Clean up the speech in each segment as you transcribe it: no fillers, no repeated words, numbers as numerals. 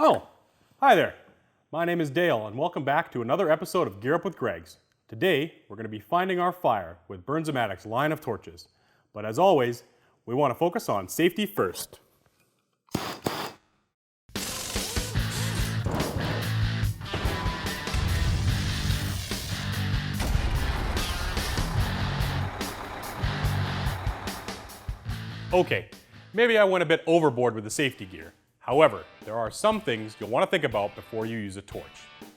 Oh, hi there. My name is Dale and welcome back to another episode of Gear Up with Gregg. Today, we're going to be finding our fire with Bernzomatic's line of torches. But as always, we want to focus on safety first. Okay, maybe I went a bit overboard with the safety gear. However, there are some things you'll want to think about before you use a torch.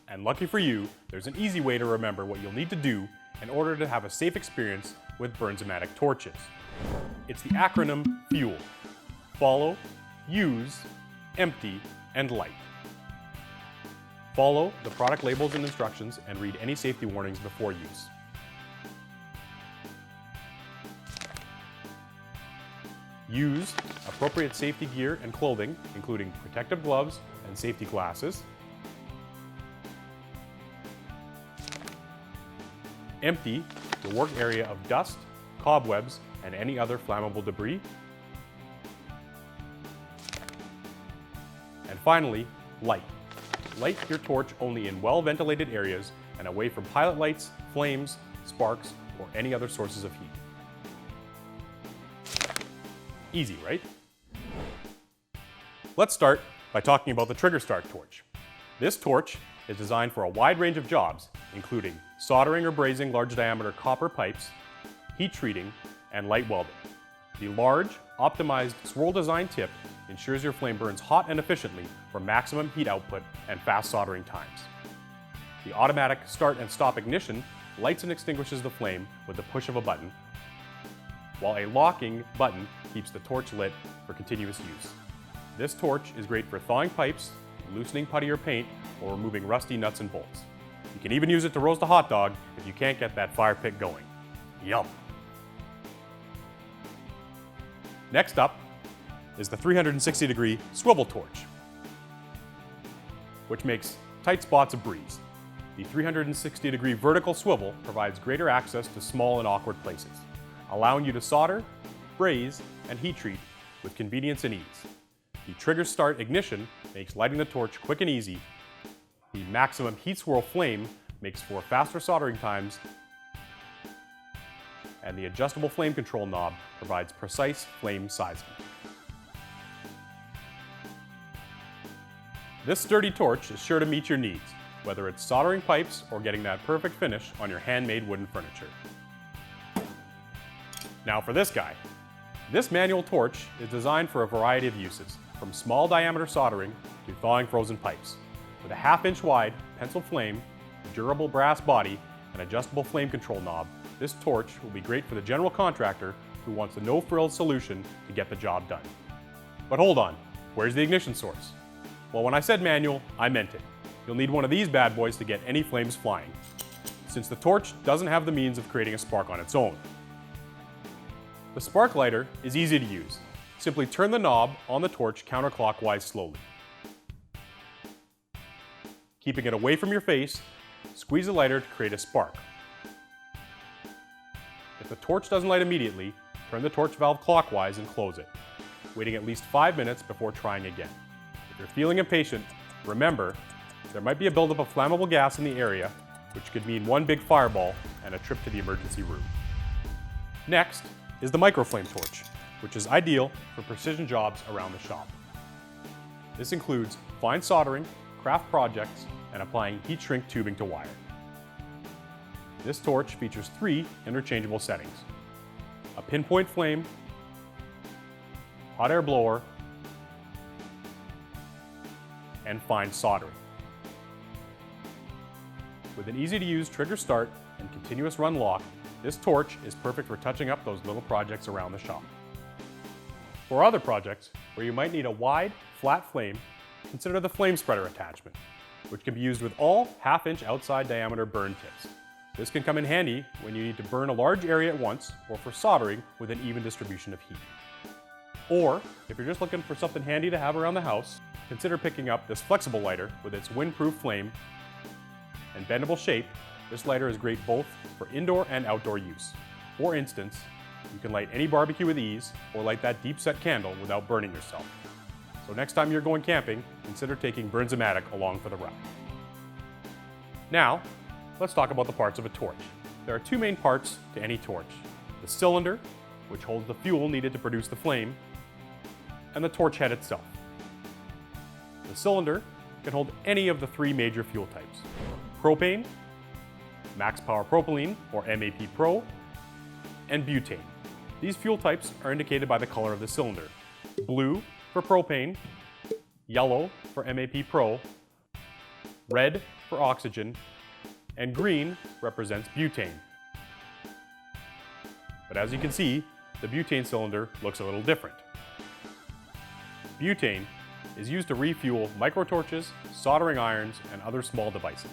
And lucky for you, there's an easy way to remember what you'll need to do in order to have a safe experience with Bernzomatic torches. It's the acronym FUEL. Follow, use, empty, and light. Follow the product labels and instructions and read any safety warnings before use. Use appropriate safety gear and clothing, including protective gloves and safety glasses. Empty the work area of dust, cobwebs, and any other flammable debris. And finally, light. Light your torch only in well-ventilated areas and away from pilot lights, flames, sparks, or any other sources of heat. Easy, right? Let's start by talking about the Trigger Start torch. This torch is designed for a wide range of jobs, including soldering or brazing large diameter copper pipes, heat treating, and light welding. The large, optimized swirl design tip ensures your flame burns hot and efficiently for maximum heat output and fast soldering times. The automatic start and stop ignition lights and extinguishes the flame with the push of a button, while a locking button keeps the torch lit for continuous use. This torch is great for thawing pipes, loosening putty or paint, or removing rusty nuts and bolts. You can even use it to roast a hot dog if you can't get that fire pit going. Yum! Next up is the 360-degree swivel torch, which makes tight spots a breeze. The 360-degree vertical swivel provides greater access to small and awkward places, allowing you to solder, braze, and heat treat with convenience and ease. The Trigger Start ignition makes lighting the torch quick and easy. The maximum heat swirl flame makes for faster soldering times, and the adjustable flame control knob provides precise flame sizing. This sturdy torch is sure to meet your needs, whether it's soldering pipes or getting that perfect finish on your handmade wooden furniture. Now for this guy. This manual torch is designed for a variety of uses, from small diameter soldering to thawing frozen pipes. With a 1/2 inch wide pencil flame, durable brass body, and adjustable flame control knob, this torch will be great for the general contractor who wants a no-frills solution to get the job done. But hold on, where's the ignition source? Well, when I said manual, I meant it. You'll need one of these bad boys to get any flames flying, since the torch doesn't have the means of creating a spark on its own. The spark lighter is easy to use. Simply turn the knob on the torch counterclockwise slowly. Keeping it away from your face, squeeze the lighter to create a spark. If the torch doesn't light immediately, turn the torch valve clockwise and close it, waiting at least 5 minutes before trying again. If you're feeling impatient, remember, there might be a buildup of flammable gas in the area, which could mean one big fireball and a trip to the emergency room. Next is the microflame torch, which is ideal for precision jobs around the shop. This includes fine soldering, craft projects, and applying heat shrink tubing to wire. This torch features 3 interchangeable settings: a pinpoint flame, hot air blower, and fine soldering. With an easy-to-use trigger start and continuous run lock, this torch is perfect for touching up those little projects around the shop. For other projects, where you might need a wide, flat flame, consider the flame spreader attachment, which can be used with all 1/2 inch outside diameter burn tips. This can come in handy when you need to burn a large area at once or for soldering with an even distribution of heat. Or, if you're just looking for something handy to have around the house, consider picking up this flexible lighter with its windproof flame and bendable shape. This lighter is great both for indoor and outdoor use. For instance, you can light any barbecue with ease or light that deep set candle without burning yourself. So next time you're going camping, consider taking Bernzomatic along for the ride. Now, let's talk about the parts of a torch. There are two main parts to any torch: the cylinder, which holds the fuel needed to produce the flame, and the torch head itself. The cylinder can hold any of the three major fuel types: propane, max power propylene or MAP Pro, and butane. These fuel types are indicated by the color of the cylinder: blue for propane, yellow for MAP Pro, red for oxygen, and green represents butane. But as you can see, the butane cylinder looks a little different. Butane is used to refuel microtorches, soldering irons, and other small devices.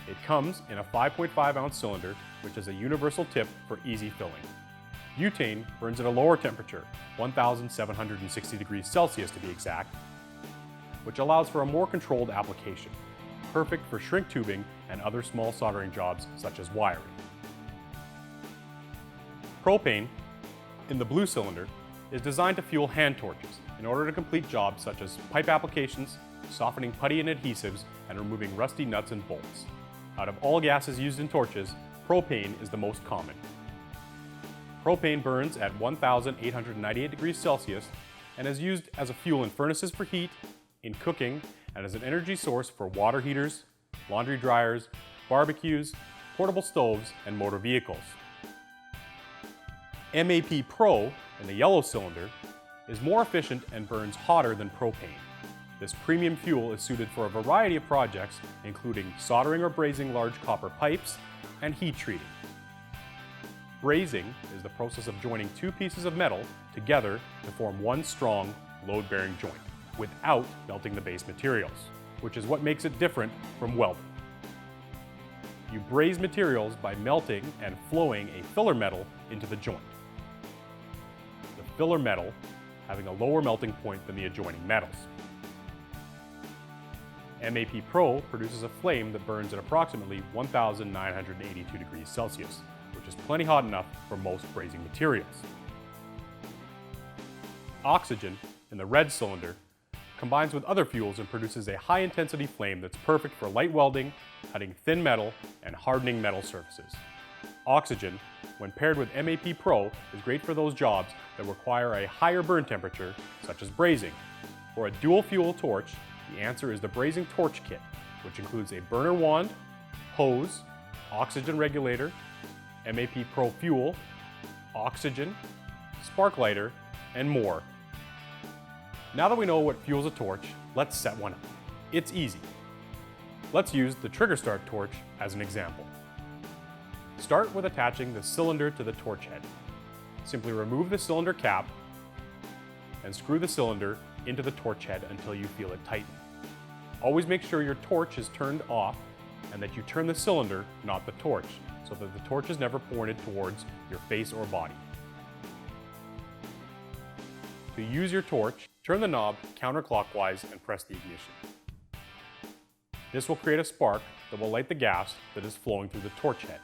It comes in a 5.5 ounce cylinder, which is a universal tip for easy filling. Butane burns at a lower temperature, 1,760 degrees Celsius to be exact, which allows for a more controlled application, perfect for shrink tubing and other small soldering jobs such as wiring. Propane, in the blue cylinder, is designed to fuel hand torches in order to complete jobs such as pipe applications, softening putty and adhesives, and removing rusty nuts and bolts. Out of all gases used in torches, propane is the most common. Propane burns at 1,898 degrees Celsius and is used as a fuel in furnaces for heat, in cooking, and as an energy source for water heaters, laundry dryers, barbecues, portable stoves, and motor vehicles. MAP Pro, in the yellow cylinder, is more efficient and burns hotter than propane. This premium fuel is suited for a variety of projects, including soldering or brazing large copper pipes and heat treating. Brazing is the process of joining two pieces of metal together to form one strong, load-bearing joint, without melting the base materials, which is what makes it different from welding. You braze materials by melting and flowing a filler metal into the joint. The filler metal having a lower melting point than the adjoining metals. MAP Pro produces a flame that burns at approximately 1,982 degrees Celsius, which is plenty hot enough for most brazing materials. Oxygen, in the red cylinder, combines with other fuels and produces a high-intensity flame that's perfect for light welding, cutting thin metal, and hardening metal surfaces. Oxygen, when paired with MAP Pro, is great for those jobs that require a higher burn temperature, such as brazing. For a dual-fuel torch, the answer is the Brazing Torch Kit, which includes a burner wand, hose, oxygen regulator, MAP Pro fuel, oxygen, spark lighter, and more. Now that we know what fuels a torch, let's set one up. It's easy. Let's use the trigger start torch as an example. Start with attaching the cylinder to the torch head. Simply remove the cylinder cap and screw the cylinder into the torch head until you feel it tighten. Always make sure your torch is turned off and that you turn the cylinder, not the torch, so that the torch is never pointed towards your face or body. To use your torch, turn the knob counterclockwise and press the ignition. This will create a spark that will light the gas that is flowing through the torch head.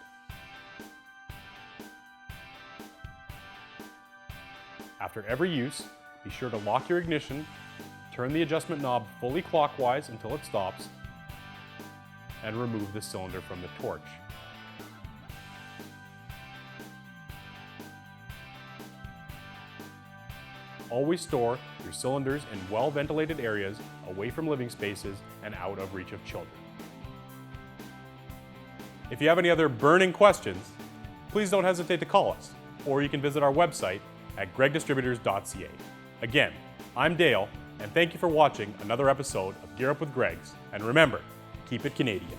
After every use, be sure to lock your ignition, turn the adjustment knob fully clockwise until it stops, and remove the cylinder from the torch. Always store your cylinders in well-ventilated areas, away from living spaces and out of reach of children. If you have any other burning questions, please don't hesitate to call us, or you can visit our website at greggdistributors.ca. Again, I'm Dale, and thank you for watching another episode of Gear Up with Greggs. And remember, keep it Canadian.